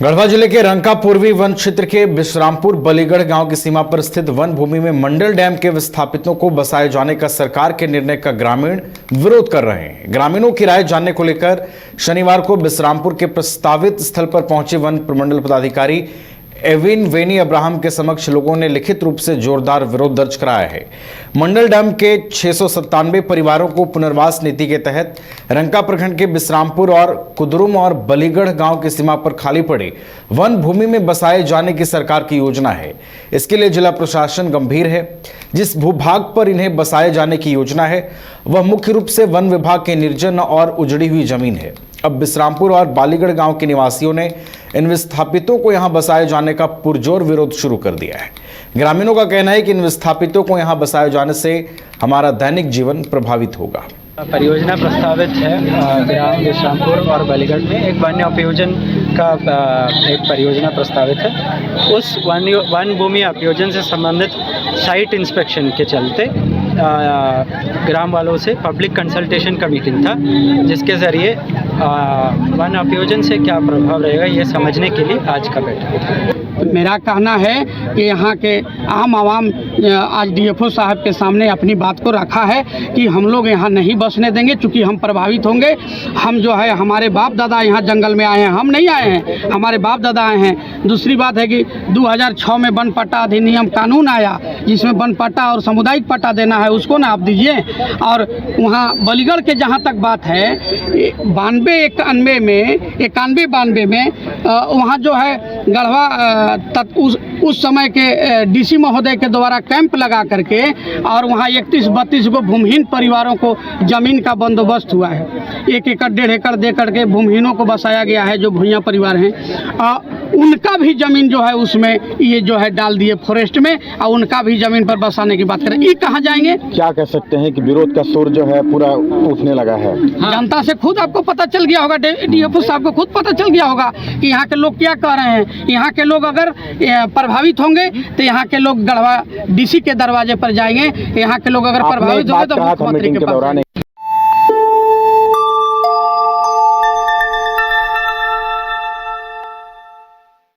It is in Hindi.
गढ़वा जिले के रंका पूर्वी वन क्षेत्र के विश्रामपुर बलीगढ़ गांव की सीमा पर स्थित वन भूमि में मंडल डैम के विस्थापितों को बसाए जाने का सरकार के निर्णय का ग्रामीण विरोध कर रहे हैं। ग्रामीणों की राय जानने को लेकर शनिवार को विश्रामपुर के प्रस्तावित स्थल पर पहुंचे वन प्रमंडल पदाधिकारी एविन वेनी अब्राहम के समक्ष लोगों ने लिखित रूप से जोरदार विरोध दर्ज कराया है। मंडल डैम के 697 परिवारों को पुनर्वास नीति के तहत रंका प्रखंड के विश्रामपुर और कुदरुम और बलीगढ़ गांव की सीमा पर खाली पड़े वन भूमि में बसाए जाने की सरकार की योजना है। इसके लिए जिला प्रशासन गंभीर है। जिस भूभाग पर इन्हें बसाए जाने की योजना है वह मुख्य रूप से वन विभाग के निर्जन और उजड़ी हुई जमीन है। अब विश्रामपुर और बालीगढ़ गांव के निवासियों ने इन विस्थापितों को यहां बसाए जाने का पुरजोर विरोध शुरू कर दिया है। ग्रामीणों का कहना है कि इन विस्थापितों को यहां बसाए जाने से हमारा दैनिक जीवन प्रभावित होगा। परियोजना प्रस्तावित है ग्राम विश्रामपुर और बालीगढ़ में एक वन्य अभियोजन का एक परियोजना प्रस्तावित है। उस वन भूमि अभियोजन से संबंधित साइट इंस्पेक्शन के चलते ग्राम वालों से पब्लिक कंसल्टेशन का मीटिंग था, जिसके ज़रिए वन अभियोजन से क्या प्रभाव रहेगा ये समझने के लिए आज का बैठक। मेरा कहना है कि यहाँ के आम आवाम आज डीएफओ साहब के सामने अपनी बात को रखा है कि हम लोग यहाँ नहीं बसने देंगे, चूँकि हम प्रभावित होंगे। हम जो है हमारे बाप दादा यहाँ जंगल में आए हैं, हम नहीं आए हैं, हमारे बाप दादा आए हैं। दूसरी बात है कि 2006 में वन पट्टा अधिनियम कानून आया, जिसमें वन पट्टा और सामुदायिक पट्टा देना है, उसको ना आप दीजिए। और वहाँ बलीगढ़ के जहाँ तक बात है 91-92 में वहाँ जो है गढ़वा उस समय के डीसी महोदय के द्वारा कैंप लगा करके और वहाँ 31-32 को भूमिहीन परिवारों को ज़मीन का बंदोबस्त हुआ है। 1 एकड़ 1.5 एकड़ दे करके भूमिहीनों को बसाया गया है, जो भूइयाँ परिवार हैं। उनका भी ज़मीन जो है उसमें ये जो है डाल दिए फॉरेस्ट में, और उनका भी ज़मीन पर बसाने की बात करें, ये कहाँ जाएंगे? क्या कह सकते हैं कि विरोध का सुर जो है पूरा उठने लगा है। जनता से खुद आपको पता चल गया होगा, डीएफओ साहब को खुद पता चल गया होगा कि यहाँ के लोग क्या कह रहे हैं। यहाँ के लोग अगर प्रभावित होंगे तो यहाँ के लोग गढ़वा डीसी के दरवाजे पर जाएंगे। यहाँ के लोग अगर प्रभावित होंगे तो मुख्यमंत्री के पास।